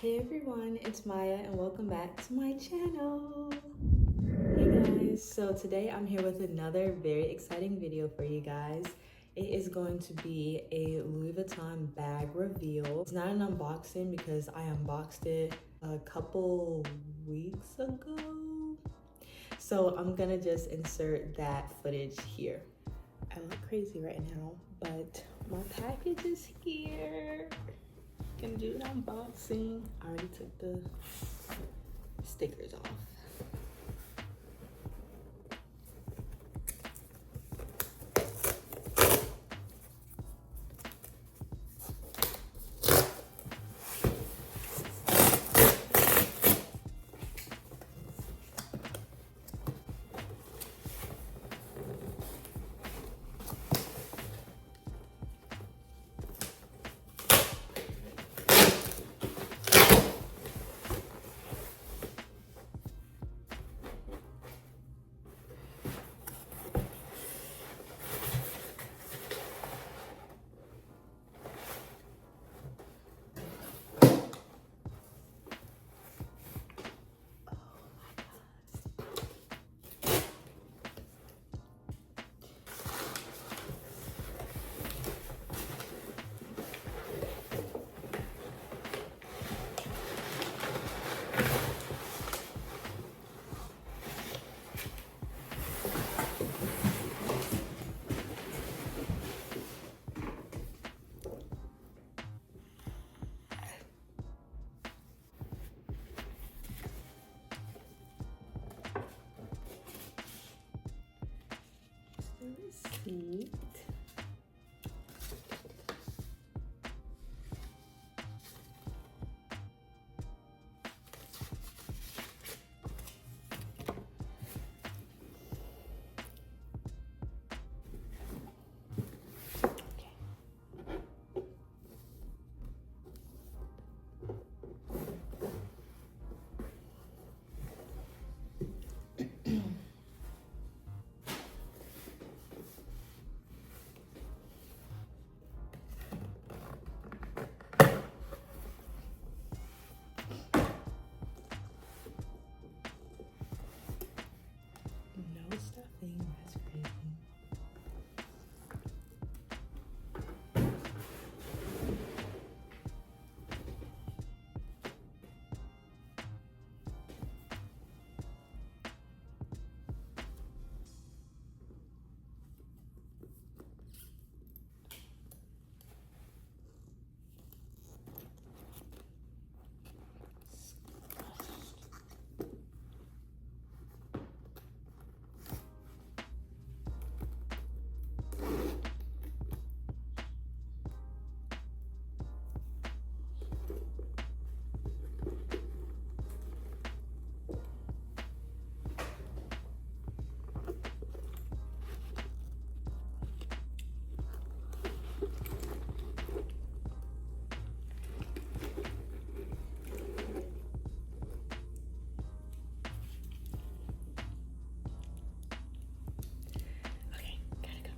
Hey everyone, it's Maya and welcome back to my channel. Hey guys, so today I'm here with another very exciting video for you guys. It is going to be a Louis Vuitton bag reveal. It's not an unboxing because I unboxed it a couple weeks ago. So I'm gonna just insert that footage here. I look crazy right now, but my package is here. Gonna do an unboxing. I already took the stickers off. Receipt. No stuffing, that's crazy. Okay, gotta go.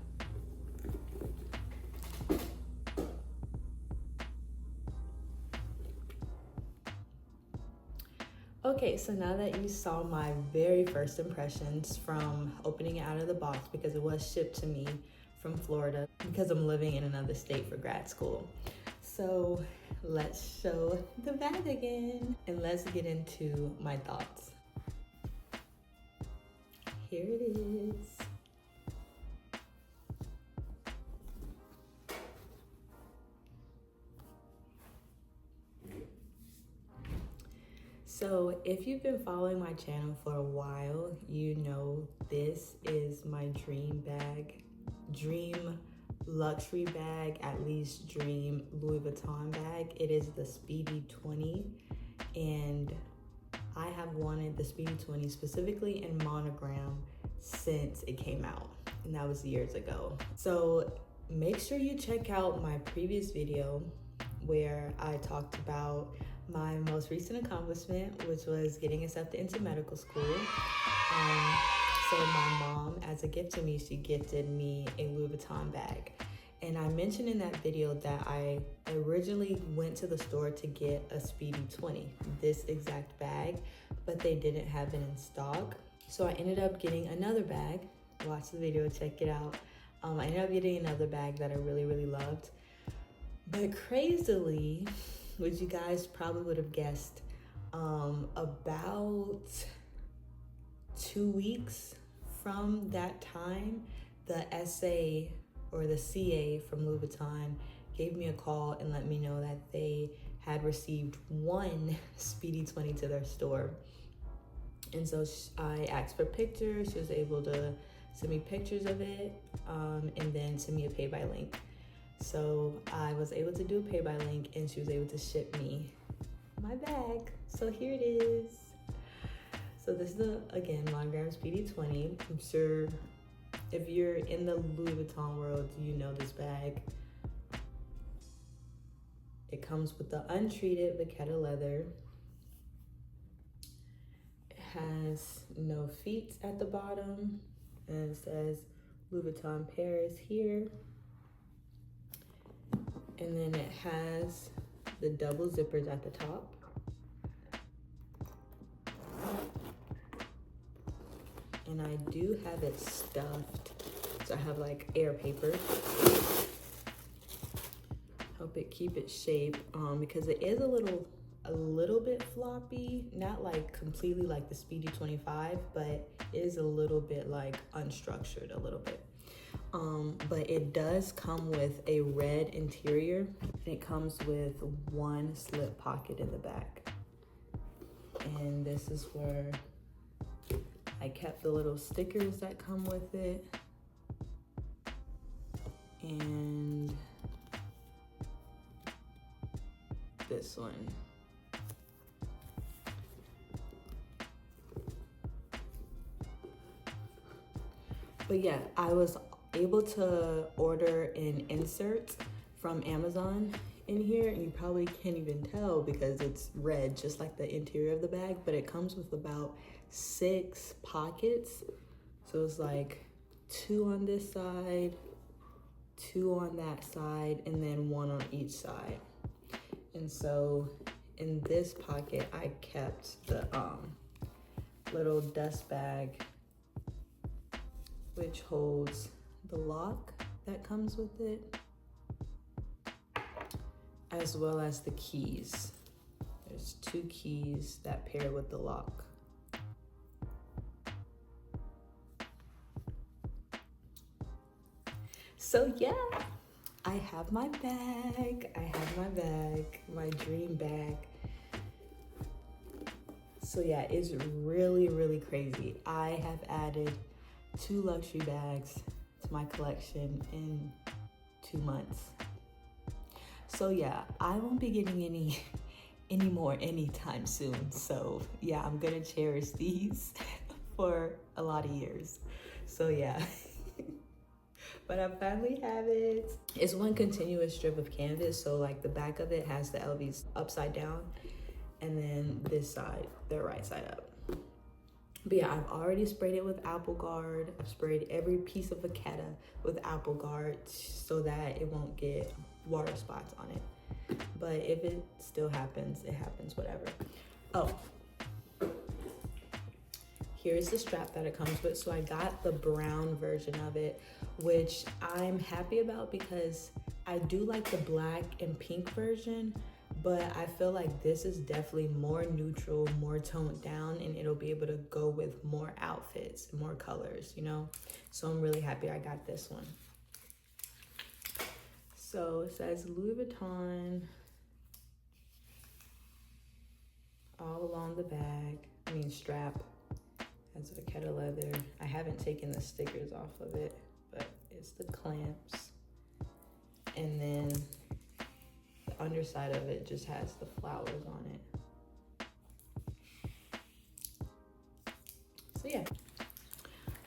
Okay, so now that you saw my very first impressions from opening it out of the box, because it was shipped to me from Florida because I'm living in another state for grad school. So let's show the bag again and let's get into my thoughts. Here it is. So if you've been following my channel for a while, you know this is my dream bag, dream luxury bag, at least dream Louis Vuitton bag. It is the Speedy 20, and I have wanted the Speedy 20 specifically in monogram since it came out, and that was years ago. So make sure you check out my previous video where I talked about my most recent accomplishment, which was getting accepted into medical school. So my mom, as a gift to me, she gifted me a Louis Vuitton bag. And I mentioned in that video that I originally went to the store to get a Speedy 20, this exact bag, but they didn't have it in stock. So I ended up getting another bag. Watch the video, check it out. I ended up getting another bag that I really, really loved. But crazily, which you guys probably would have guessed, about 2 weeks from that time, the SA or the CA from Louis Vuitton gave me a call and let me know that they had received one Speedy 20 to their store. And so I asked for pictures. She was able to send me pictures of it, and then send me a pay by link. So I was able to do a pay by link, and she was able to ship me my bag. So here it is. So this is again, Monogram Speedy 20. I'm sure if you're in the Louis Vuitton world, you know this bag. It comes with the untreated Vachetta leather. It has no feet at the bottom, and it says Louis Vuitton Paris here. And then it has the double zippers at the top. And I do have it stuffed. So I have like air paper. Help it keep its shape, because it is a little bit floppy, not like completely like the Speedy 25, but it is a little bit like unstructured a little bit. But it does come with a red interior, and it comes with one slip pocket in the back. And this is where I kept the little stickers that come with it. And this one. But yeah, I was able to order an insert from Amazon in here, and you probably can't even tell because it's red, just like the interior of the bag, but it comes with about 6 pockets. So it's like 2 on this side, 2 on that side, and then 1 on each side. And so in this pocket, I kept the little dust bag, which holds the lock that comes with it, as well as the keys. There's 2 keys that pair with the lock. So yeah, I have my bag. My dream bag. So yeah, it's really, really crazy. I have added 2 luxury bags to my collection in 2 months. So yeah, I won't be getting any more anytime soon. So yeah, I'm gonna cherish these for a lot of years. So yeah. But I finally have it. It's one continuous strip of canvas, so like the back of it has the LVs upside down, and then this side, the right side up. But yeah, I've already sprayed it with Apple Guard. I've sprayed every piece of Vachetta with Apple Guard so that it won't get water spots on it. But if it still happens, it happens, whatever. Oh, here's the strap that it comes with. So I got the brown version of it, which I'm happy about because I do like the black and pink version, but I feel like this is definitely more neutral, more toned down, and it'll be able to go with more outfits, more colors, you know? So I'm really happy I got this one. So it says Louis Vuitton all along the bag, strap. Has Vachetta leather. I haven't taken the stickers off of it, but it's the clamps. And then the underside of it just has the flowers on it. So yeah.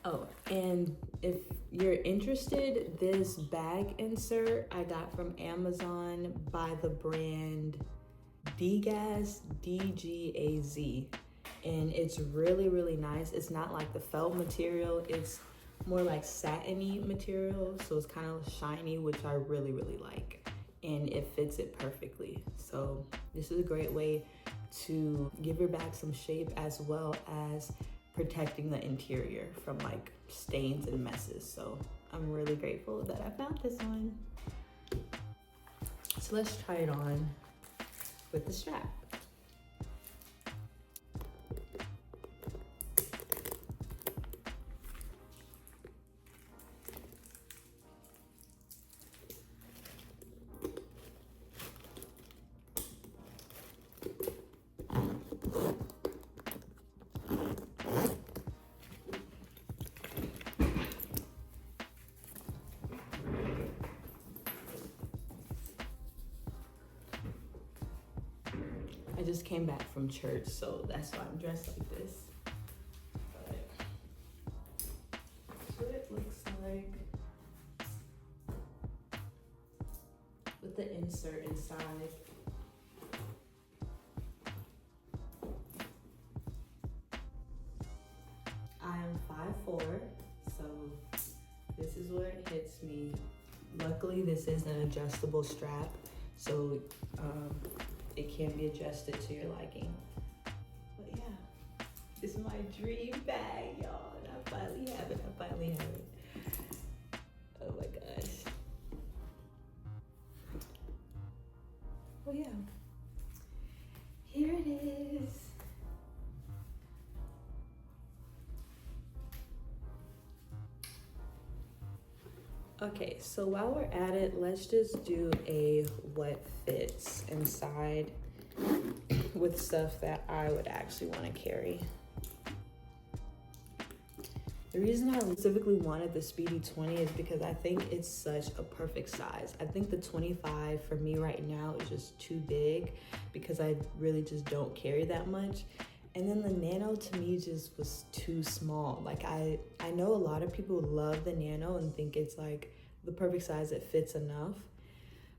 Oh, and if you're interested, this bag insert I got from Amazon by the brand Dgaz, D-G-A-Z. And it's really, really nice. It's not like the felt material. It's more like satiny material, so it's kind of shiny, which I really like, and it fits it perfectly. So this is a great way to give your bag some shape, as well as protecting the interior from like stains and messes. So I'm really grateful that I found this one. So let's try it on with the strap. I just came back from church, so that's why I'm dressed like this. But that's what it looks like with the insert inside. I am 5'4", so this is where it hits me. Luckily, this is an adjustable strap, so it can be adjusted to your liking. But yeah, this is my dream bag, y'all. And I finally have it. Oh my gosh. Well, yeah. Here it is. Okay, so while we're at it, let's just do a what fits inside with stuff that I would actually want to carry. The reason I specifically wanted the Speedy 20 is because I think it's such a perfect size. I think the 25 for me right now is just too big because I really just don't carry that much. And then the Nano to me just was too small. Like I know a lot of people love the Nano and think it's like the perfect size, it fits enough.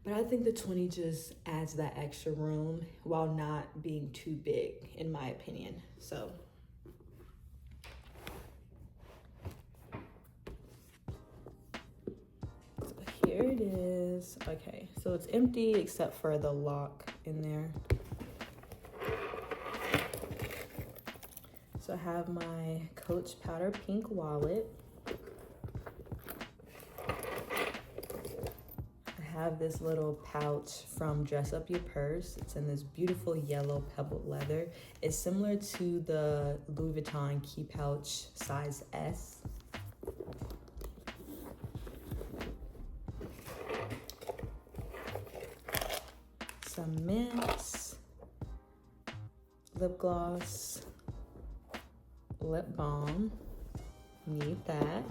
But I think the 20 just adds that extra room while not being too big, in my opinion. So here it is. Okay, so it's empty except for the lock in there. So I have my Coach Powder Pink wallet. I have this little pouch from Dress Up Your Purse. It's in this beautiful yellow pebbled leather. It's similar to the Louis Vuitton key pouch size S. Some mints, lip gloss, lip balm, need that.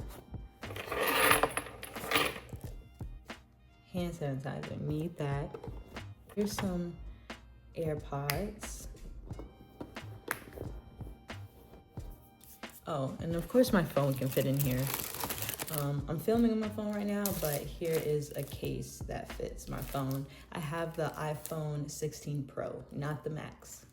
Hand sanitizer, need that. Here's some AirPods. Oh, and of course my phone can fit in here. I'm filming on my phone right now, but here is a case that fits my phone. I have the iPhone 16 Pro, not the Max.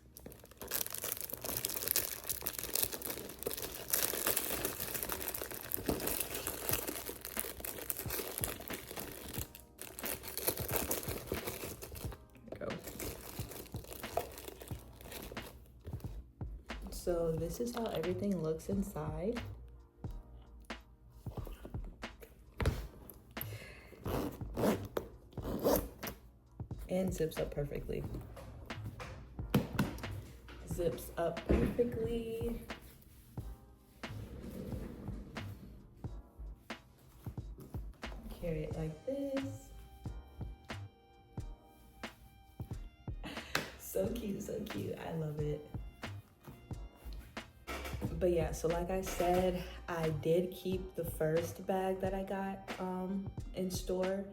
So this is how everything looks inside. And zips up perfectly. Zips up perfectly. Carry it like this. So cute, so cute. I love it. But yeah, so like I said, I did keep the first bag that I got in store,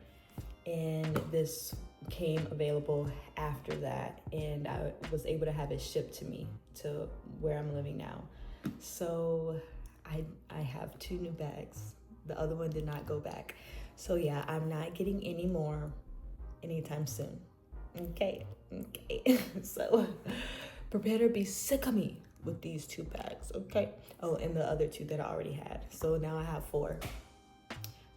and this came available after that, and I was able to have it shipped to me to where I'm living now. So I have 2 new bags. The other one did not go back. So yeah, I'm not getting any more anytime soon. Okay. So prepare to be sick of me with these 2 bags, okay? Oh, and the other 2 that I already had. So now I have 4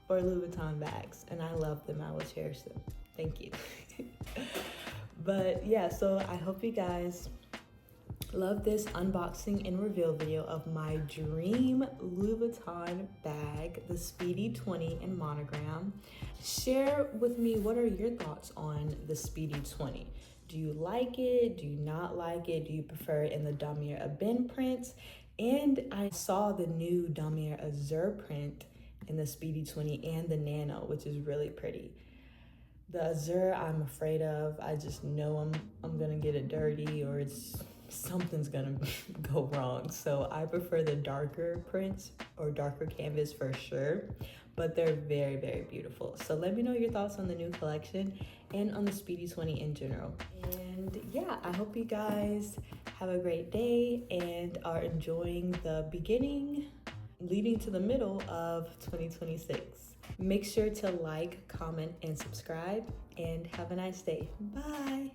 Louis Vuitton bags, and I love them. I will cherish them. Thank you. But yeah, so I hope you guys love this unboxing and reveal video of my dream Louis Vuitton bag, the Speedy 20 in monogram. Share with me, what are your thoughts on the Speedy 20? Do you like it? Do you not like it? Do you prefer it in the Damier Ebene print? And I saw the new Damier Azur print in the Speedy 20 and the Nano, which is really pretty. The Azur I'm afraid of. I just know I'm gonna get it dirty, or something's gonna go wrong. So I prefer the darker prints or darker canvas for sure, but they're very, very beautiful. So let me know your thoughts on the new collection and on the Speedy 20 in general. And yeah, I hope you guys have a great day and are enjoying the beginning leading to the middle of 2026. Make sure to like, comment, and subscribe, and have a nice day. Bye.